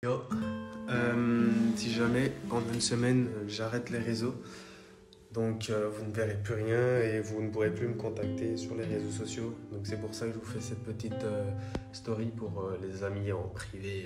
Yo, si jamais en une semaine j'arrête les réseaux, donc vous ne verrez plus rien et vous ne pourrez plus me contacter sur les réseaux sociaux. Donc c'est pour ça que je vous fais cette petite story pour les amis en privé,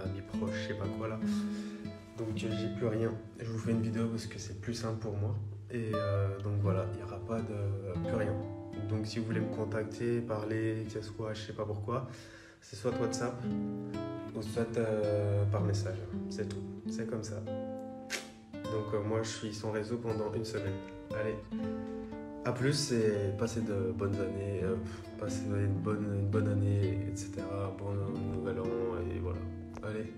amis proches, je sais pas quoi là. Donc j'ai plus rien. Je vous fais une vidéo parce que c'est plus simple pour moi. Et donc voilà, il n'y aura pas de plus rien. Donc si vous voulez me contacter, parler, que ce soit, je sais pas pourquoi, c'est soit WhatsApp ou soit par message. C'est tout. C'est comme ça. Donc moi je suis sans réseau pendant une semaine. Allez, à plus et passez de bonnes années, passez une bonne année, etc. Bon nouvel an et voilà. Allez,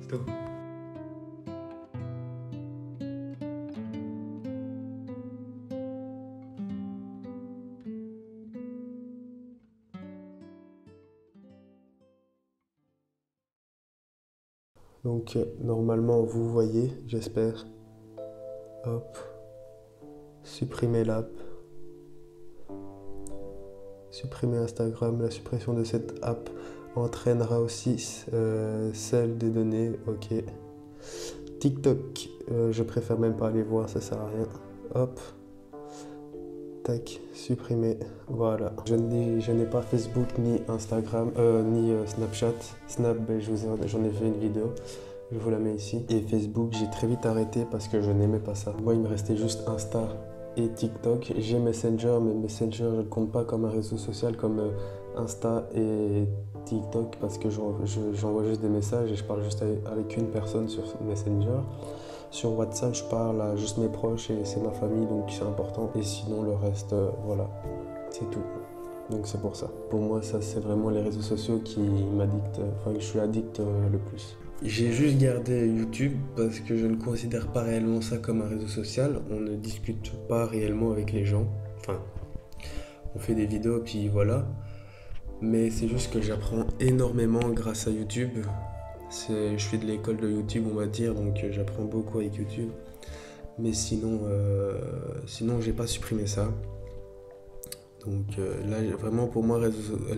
c'est tout. Donc normalement vous voyez, j'espère. Hop, supprimer l'app, supprimer Instagram. La suppression de cette app entraînera aussi celle des données. Ok. TikTok, je préfère même pas aller voir, ça sert à rien. Hop, tac, supprimer. Voilà. Je n'ai pas Facebook ni Instagram, ni Snapchat. Snap, ben, j'en ai fait une vidéo. Je vous la mets ici. Et Facebook, j'ai très vite arrêté parce que je n'aimais pas ça. Moi, il me restait juste Insta et TikTok. J'ai Messenger, mais Messenger, je ne compte pas comme un réseau social comme Insta et TikTok parce que j'envoie juste des messages et je parle juste avec une personne sur Messenger. Sur WhatsApp, je parle à juste mes proches et c'est ma famille, donc c'est important. Et sinon, le reste, voilà, c'est tout. Donc c'est pour ça. Pour moi, ça, c'est vraiment les réseaux sociaux qui m'addictent, enfin, que je suis addict le plus. J'ai juste gardé YouTube parce que je ne considère pas réellement ça comme un réseau social. On ne discute pas réellement avec les gens. Enfin, on fait des vidéos puis voilà. Mais c'est juste que j'apprends énormément grâce à YouTube. Je fais de l'école de YouTube, on va dire, donc j'apprends beaucoup avec YouTube. Mais sinon j'ai pas supprimé ça. Donc là, vraiment pour moi,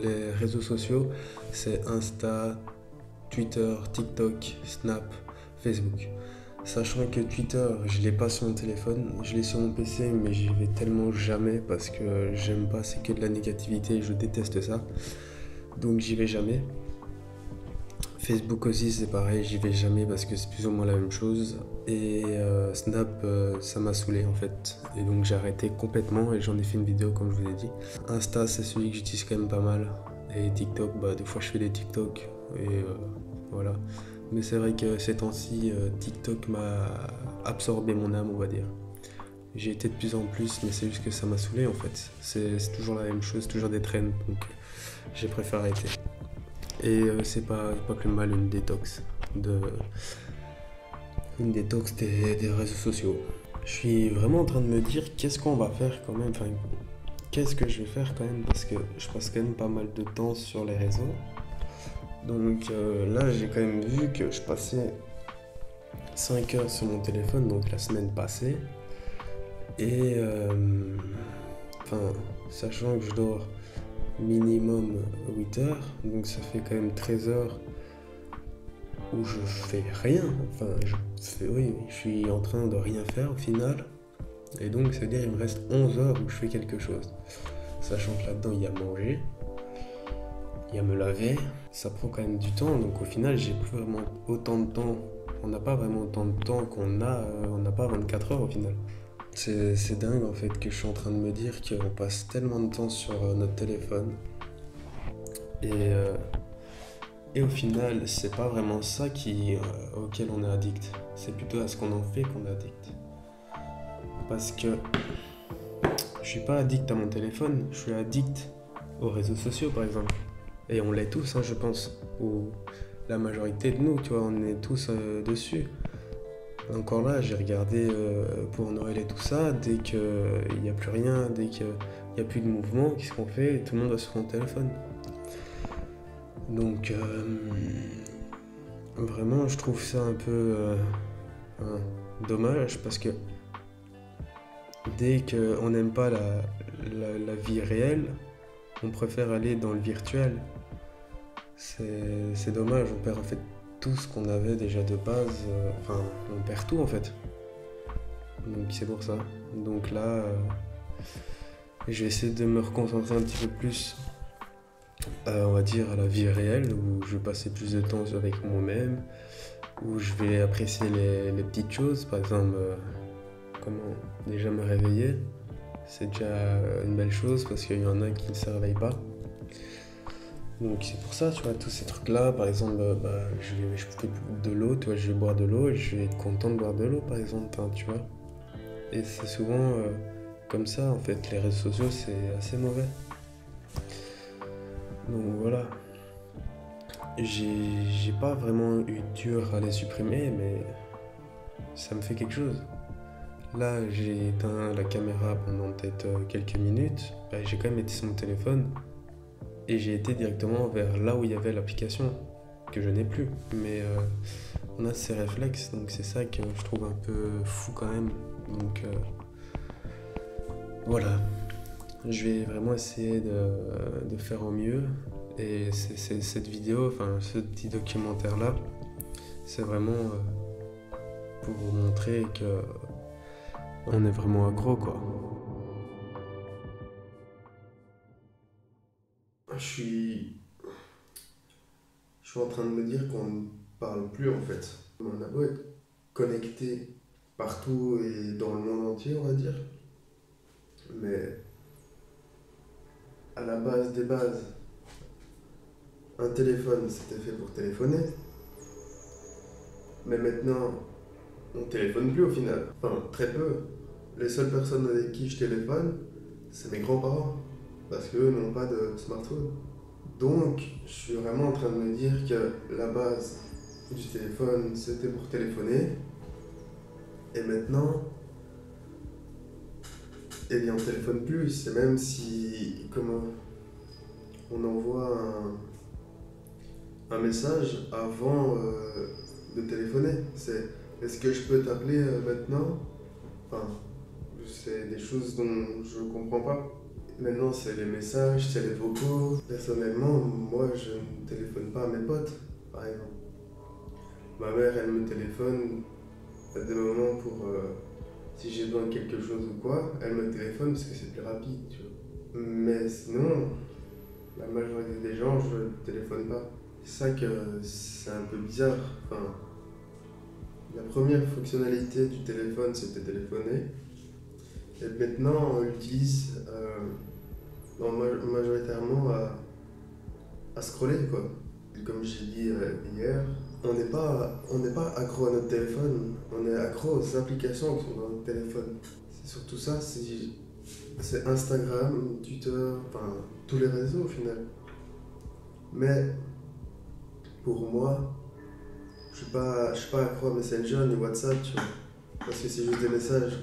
les réseaux sociaux, c'est Insta, Twitter, TikTok, Snap, Facebook. Sachant que Twitter, je l'ai pas sur mon téléphone, je l'ai sur mon PC, mais j'y vais tellement jamais parce que j'aime pas, c'est que de la négativité et je déteste ça. Donc j'y vais jamais. Facebook aussi, c'est pareil, j'y vais jamais parce que c'est plus ou moins la même chose. Et Snap, ça m'a saoulé en fait. Et donc j'ai arrêté complètement et j'en ai fait une vidéo comme je vous ai dit. Insta, c'est celui que j'utilise quand même pas mal. Et TikTok, bah des fois je fais des TikTok. Et voilà. Mais c'est vrai que ces temps-ci, TikTok m'a absorbé mon âme, on va dire. J'ai été de plus en plus, mais c'est juste que ça m'a saoulé en fait. C'est toujours la même chose, toujours des trends. Donc j'ai préféré arrêter. Et c'est pas plus mal une détox des réseaux sociaux. Je suis vraiment en train de me dire qu'est-ce qu'on va faire quand même, enfin qu'est-ce que je vais faire quand même parce que je passe quand même pas mal de temps sur les réseaux. Donc là j'ai quand même vu que je passais 5 heures sur mon téléphone donc la semaine passée. Et enfin sachant que je dors minimum 8 heures, donc ça fait quand même 13 heures où je fais rien. Enfin, oui, je suis en train de rien faire au final. Et donc, ça veut dire qu'il me reste 11 heures où je fais quelque chose. Sachant que là-dedans, il y a manger, il y a me laver. Ça prend quand même du temps, donc au final, j'ai plus vraiment autant de temps. On n'a pas vraiment autant de temps on n'a pas 24 heures au final. C'est dingue en fait que je suis en train de me dire qu'on passe tellement de temps sur notre téléphone. Et, et au final, c'est pas vraiment ça auquel on est addict. C'est plutôt à ce qu'on en fait qu'on est addict. Parce que je suis pas addict à mon téléphone, je suis addict aux réseaux sociaux par exemple. Et on l'est tous, hein, je pense. Ou la majorité de nous, tu vois, on est tous dessus. Encore là, j'ai regardé pour Noël et tout ça, dès qu'il n'y a plus rien, dès qu'il n'y a plus de mouvement, qu'est-ce qu'on fait? Tout le monde va sur son téléphone. Donc, vraiment, je trouve ça un peu dommage parce que dès qu'on n'aime pas la vie réelle, on préfère aller dans le virtuel. C'est dommage, on perd en fait tout ce qu'on avait déjà de base, enfin, on perd tout en fait. Donc c'est pour ça. Donc là, je vais essayer de me reconcentrer un petit peu plus, on va dire, à la vie réelle, où je vais passer plus de temps avec moi-même, où je vais apprécier les petites choses, par exemple, comment déjà me réveiller. C'est déjà une belle chose parce qu'il y en a qui ne se réveillent pas. Donc c'est pour ça, tu vois, tous ces trucs-là, par exemple, je fais de l'eau, tu vois, je vais boire de l'eau et je vais être content de boire de l'eau, par exemple, hein, tu vois. Et c'est souvent comme ça, en fait, les réseaux sociaux, c'est assez mauvais. Donc voilà, j'ai pas vraiment eu dur à les supprimer, mais ça me fait quelque chose. Là, j'ai éteint la caméra pendant peut-être quelques minutes, j'ai quand même été sur mon téléphone et j'ai été directement vers là où il y avait l'application, que je n'ai plus. Mais on a ces réflexes, donc c'est ça que je trouve un peu fou quand même. Donc voilà, je vais vraiment essayer de faire au mieux. Et cette vidéo, enfin ce petit documentaire-là, c'est vraiment pour vous montrer que on est vraiment accro, quoi. Je suis, je suis en train de me dire qu'on ne parle plus en fait. On a beau être connecté partout et dans le monde entier, on va dire, mais à la base des bases, un téléphone c'était fait pour téléphoner, mais maintenant on téléphone plus au final. Enfin, très peu. Les seules personnes avec qui je téléphone, c'est mes grands-parents, parce qu'eux n'ont pas de smartphone. Donc, je suis vraiment en train de me dire que la base du téléphone, c'était pour téléphoner. Et maintenant, eh bien, on téléphone plus. Et même si, comment, on envoie un message avant de téléphoner. C'est, est-ce que je peux t'appeler maintenant? Enfin, c'est des choses dont je ne comprends pas. Maintenant, c'est les messages, c'est les vocaux. Personnellement, moi, je ne téléphone pas à mes potes, par exemple. Ma mère, elle me téléphone à des moments pour si j'ai besoin de quelque chose ou quoi, elle me téléphone parce que c'est plus rapide, tu vois. Mais sinon, la majorité des gens, je ne téléphone pas. C'est ça que c'est un peu bizarre. Enfin, la première fonctionnalité du téléphone, c'était téléphoner. Et maintenant, on l'utilise majoritairement à scroller, quoi. Comme j'ai dit hier, on n'est pas accro à notre téléphone, on est accro aux applications qui sont dans notre téléphone. C'est surtout ça, c'est Instagram, Twitter, enfin tous les réseaux au final. Mais pour moi, je suis pas accro à Messenger ni WhatsApp, tu vois, parce que c'est juste des messages.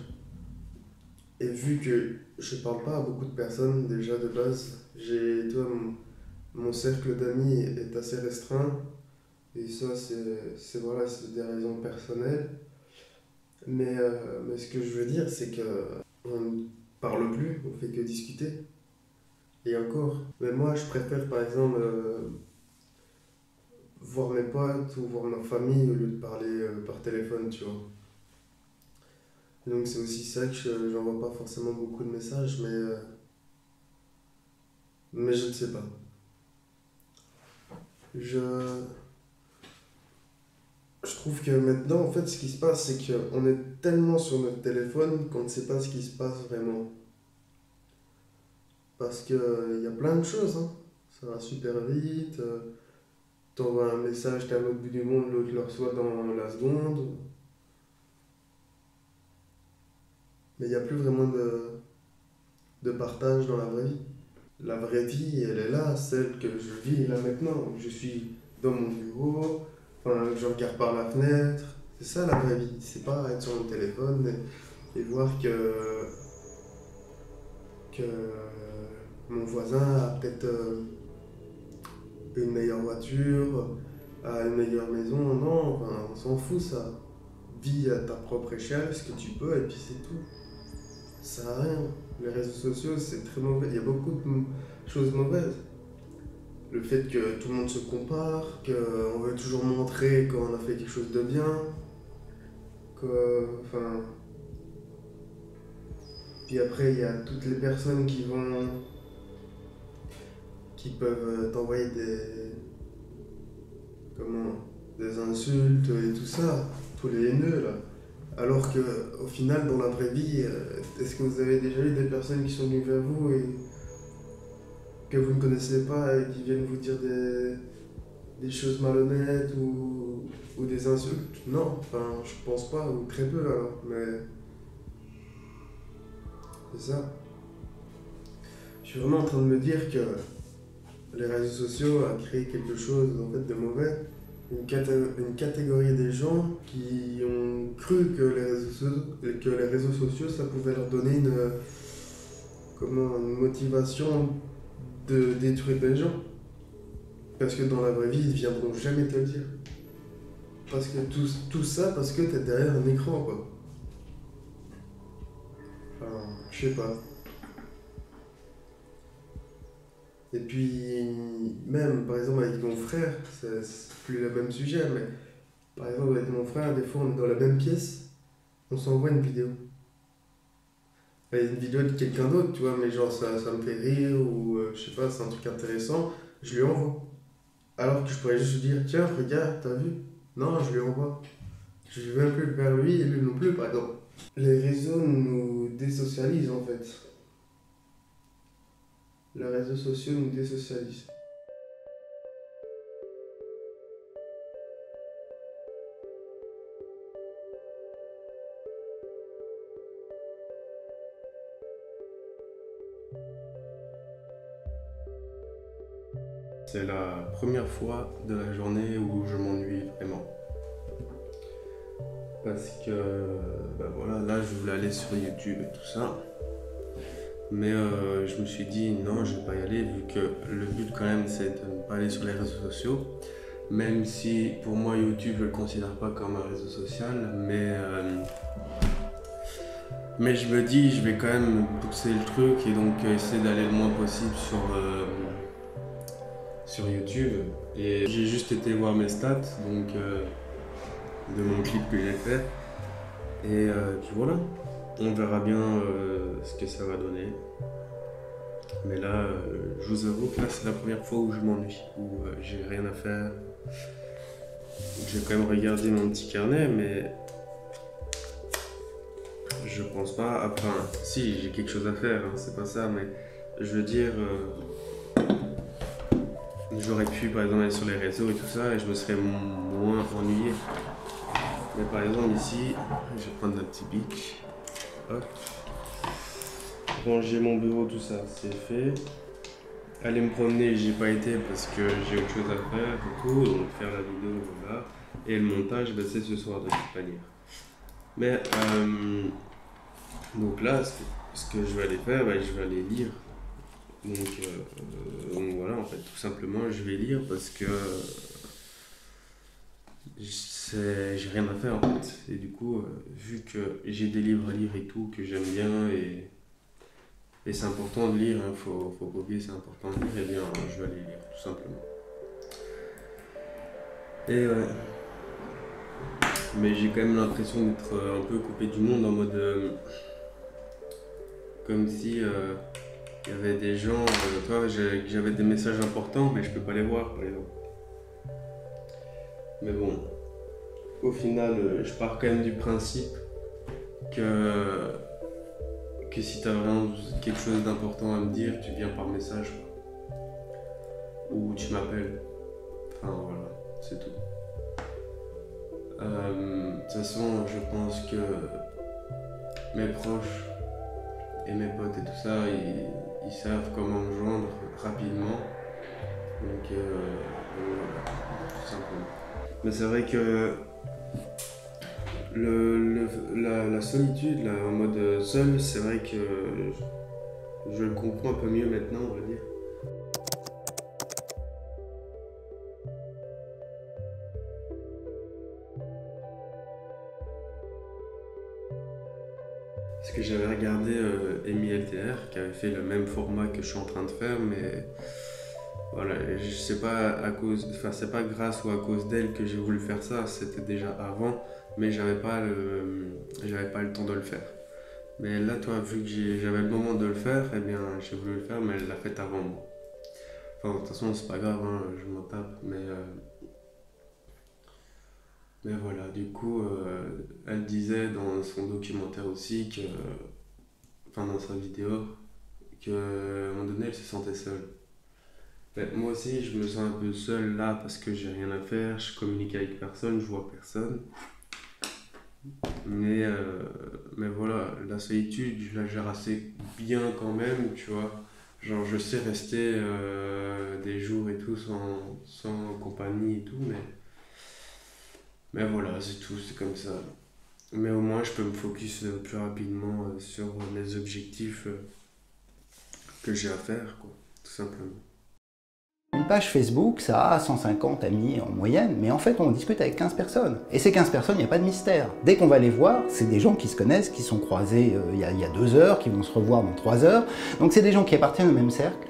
Et vu que je parle pas à beaucoup de personnes déjà de base, mon cercle d'amis est assez restreint. Et ça, voilà, c'est des raisons personnelles. Mais ce que je veux dire, c'est qu'on ne parle plus, on fait que discuter. Et encore. Mais moi, je préfère par exemple voir mes potes ou voir ma famille au lieu de parler par téléphone, tu vois. Donc c'est aussi ça que j'envoie pas forcément beaucoup de messages, mais je ne sais pas. Je, je trouve que maintenant, en fait, ce qui se passe, c'est qu'on est tellement sur notre téléphone qu'on ne sait pas ce qui se passe vraiment. Parce qu'il y a plein de choses, hein. Ça va super vite. T'envoies un message, t'es à l'autre bout du monde, l'autre le reçoit dans la seconde. Mais il n'y a plus vraiment de partage dans la vraie vie. La vraie vie, elle est là, celle que je vis là maintenant. Je suis dans mon bureau, enfin, je regarde par la fenêtre. C'est ça la vraie vie. C'est pas être sur mon téléphone et voir que mon voisin a peut-être une meilleure voiture, a une meilleure maison. Non, enfin, on s'en fout ça. Vis à ta propre échelle ce que tu peux et puis c'est tout. Ça sert à rien. Les réseaux sociaux, c'est très mauvais. Il y a beaucoup de choses mauvaises. le fait que tout le monde se compare, qu'on veut toujours montrer qu'on a fait quelque chose de bien, enfin... Puis après, il y a toutes les personnes qui peuvent t'envoyer des insultes et tout ça, tous les haineux là. Alors que au final, dans la vraie vie, est-ce que vous avez déjà eu des personnes qui sont venues vers vous et que vous ne connaissez pas et qui viennent vous dire des choses malhonnêtes ou des insultes? Non, enfin, je pense pas, ou très peu alors, mais c'est ça. Je suis vraiment en train de me dire que les réseaux sociaux ont créé quelque chose en fait de mauvais. Une catégorie des gens qui ont cru que les réseaux sociaux, ça pouvait leur donner une motivation de détruire des gens. Parce que dans la vraie vie, ils ne viendront jamais te le dire. Parce que tout ça, parce que tu es derrière un écran, quoi. Enfin, je sais pas. Et puis, même, par exemple, avec mon frère, c'est plus le même sujet, mais par exemple, avec mon frère, des fois, on est dans la même pièce, on s'envoie une vidéo. Et une vidéo de quelqu'un d'autre, tu vois, mais genre, ça me fait rire, ou je sais pas, c'est un truc intéressant, je lui envoie. Alors que je pourrais juste lui dire, tiens, regarde, t'as vu? Non, je lui envoie. Je vais même plus vers lui et lui non plus, par exemple. Les réseaux nous désocialisent, en fait. Les réseaux sociaux nous désocialisent. C'est la première fois de la journée où je m'ennuie vraiment. Parce que, voilà, là je voulais aller sur YouTube et tout ça. Mais je me suis dit non, je vais pas y aller vu que le but quand même c'est de ne pas aller sur les réseaux sociaux. Même si pour moi YouTube je le considère pas comme un réseau social, mais je me dis je vais quand même pousser le truc et donc essayer d'aller le moins possible sur YouTube. Et j'ai juste été voir mes stats donc de mon clip que j'ai fait. Et puis voilà, on verra bien ce que ça va donner. Mais là, je vous avoue que là c'est la première fois où je m'ennuie, où j'ai rien à faire. J'ai quand même regardé mon petit carnet, mais je pense pas. Enfin, si, j'ai quelque chose à faire, hein, c'est pas ça, mais je veux dire, j'aurais pu par exemple aller sur les réseaux et tout ça, et je me serais moins ennuyé. Mais par exemple, ici, je vais prendre un petit bic. Hop. Ranger mon bureau, tout ça, c'est fait. Aller me promener, j'y ai pas été parce que j'ai autre chose à faire et tout, donc faire la vidéo, voilà. Et le montage, c'est ce soir de toute manière. Mais, donc là, ce que je vais aller faire, je vais aller lire. Donc voilà, en fait, tout simplement, je vais lire parce que j'ai rien à faire en fait. Et du coup, vu que j'ai des livres à lire et tout, que j'aime bien et c'est important de lire, hein, faut pas oublier, c'est important de lire, et bien je vais aller lire, tout simplement. Et ouais. Mais j'ai quand même l'impression d'être un peu coupé du monde en mode. Comme si il y avait des gens, toi, j'avais des messages importants, mais je peux pas les voir par exemple. Mais bon, au final, je pars quand même du principe que si t'as vraiment quelque chose d'important à me dire, tu viens par message, quoi. Ou tu m'appelles. Enfin voilà, c'est tout. De toute façon, je pense que mes proches et mes potes et tout ça, ils savent comment me joindre rapidement. Donc voilà, tout simplement. Mais c'est vrai que la solitude, là, en mode seul, c'est vrai que je le comprends un peu mieux maintenant, on va dire. Parce que j'avais regardé Amy LTR qui avait fait le même format que je suis en train de faire, mais Voilà, et c'est pas à cause, enfin c'est pas grâce ou à cause d'elle que j'ai voulu faire ça, c'était déjà avant, mais j'avais pas le temps de le faire. Mais là, toi, vu que j'avais le moment de le faire, eh bien, j'ai voulu le faire, mais elle l'a fait avant moi. Enfin, de toute façon, c'est pas grave, hein, je m'en tape, mais voilà, du coup, elle disait dans son documentaire aussi que, enfin, dans sa vidéo, qu'à un moment donné, elle se sentait seule. Ben, moi aussi, je me sens un peu seul là parce que j'ai rien à faire, je communique avec personne, je vois personne. Mais, euh, mais voilà, la solitude, je la gère assez bien quand même, tu vois. Genre, je sais rester des jours et tout sans compagnie et tout, mais voilà, c'est tout, c'est comme ça. Mais au moins, je peux me focus plus rapidement sur les objectifs que j'ai à faire, quoi, tout simplement. Une page Facebook, ça a 150 amis en moyenne, mais en fait on discute avec 15 personnes. Et ces 15 personnes, il n'y a pas de mystère. Dès qu'on va les voir, c'est des gens qui se connaissent, qui sont croisés il y a 2 heures, qui vont se revoir dans 3 heures. Donc c'est des gens qui appartiennent au même cercle.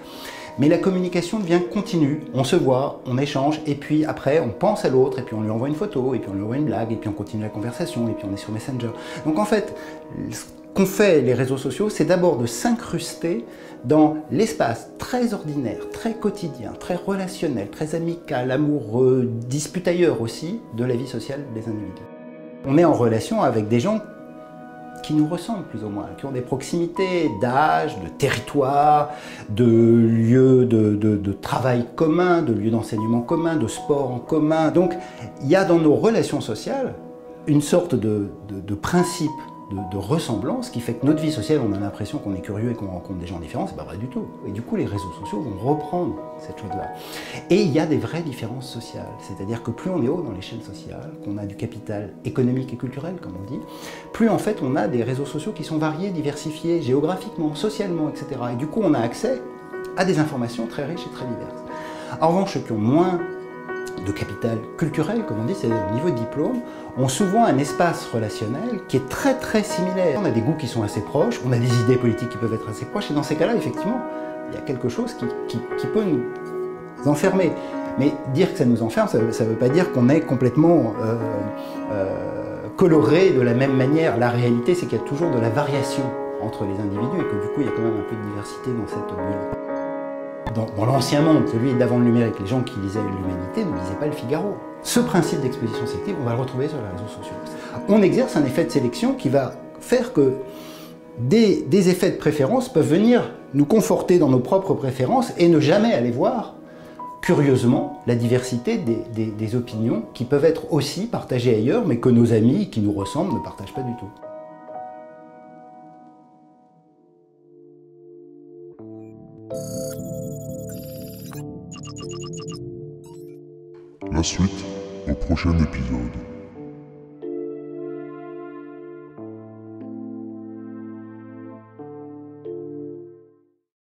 Mais la communication devient continue. On se voit, on échange, et puis après on pense à l'autre, et puis on lui envoie une photo, et puis on lui envoie une blague, et puis on continue la conversation, et puis on est sur Messenger. Donc en fait, ce qu'ont fait les réseaux sociaux, c'est d'abord de s'incruster dans l'espace très ordinaire, très quotidien, très relationnel, très amical, amoureux, disputailleur aussi, de la vie sociale des individus. On est en relation avec des gens qui nous ressemblent plus ou moins, qui ont des proximités d'âge, de territoire, de lieux de travail commun, de lieux d'enseignement commun, de sport en commun. Donc il y a dans nos relations sociales une sorte de principe de ressemblance qui fait que notre vie sociale, on a l'impression qu'on est curieux et qu'on rencontre des gens différents, c'est pas vrai du tout. Et du coup, les réseaux sociaux vont reprendre cette chose-là. Et il y a des vraies différences sociales, c'est-à-dire que plus on est haut dans l'échelle sociale, qu'on a du capital économique et culturel, comme on dit, plus en fait on a des réseaux sociaux qui sont variés, diversifiés, géographiquement, socialement, etc. Et du coup, on a accès à des informations très riches et très diverses. En revanche, ceux qui ont moins de capital culturel, comme on dit, c'est-à-dire au niveau de diplôme, ont souvent un espace relationnel qui est très très similaire. On a des goûts qui sont assez proches, on a des idées politiques qui peuvent être assez proches, et dans ces cas-là, effectivement, il y a quelque chose qui peut nous enfermer. Mais dire que ça nous enferme, ça ne veut pas dire qu'on est complètement coloré de la même manière. La réalité, c'est qu'il y a toujours de la variation entre les individus, et que du coup, il y a quand même un peu de diversité dans cette bulle. Dans l'ancien monde, celui d'avant le numérique, les gens qui lisaient l'Humanité ne lisaient pas le Figaro. Ce principe d'exposition sélective, on va le retrouver sur les réseaux sociaux. On exerce un effet de sélection qui va faire que des effets de préférence peuvent venir nous conforter dans nos propres préférences et ne jamais aller voir, curieusement, la diversité des opinions qui peuvent être aussi partagées ailleurs, mais que nos amis qui nous ressemblent ne partagent pas du tout. La suite au prochain épisode.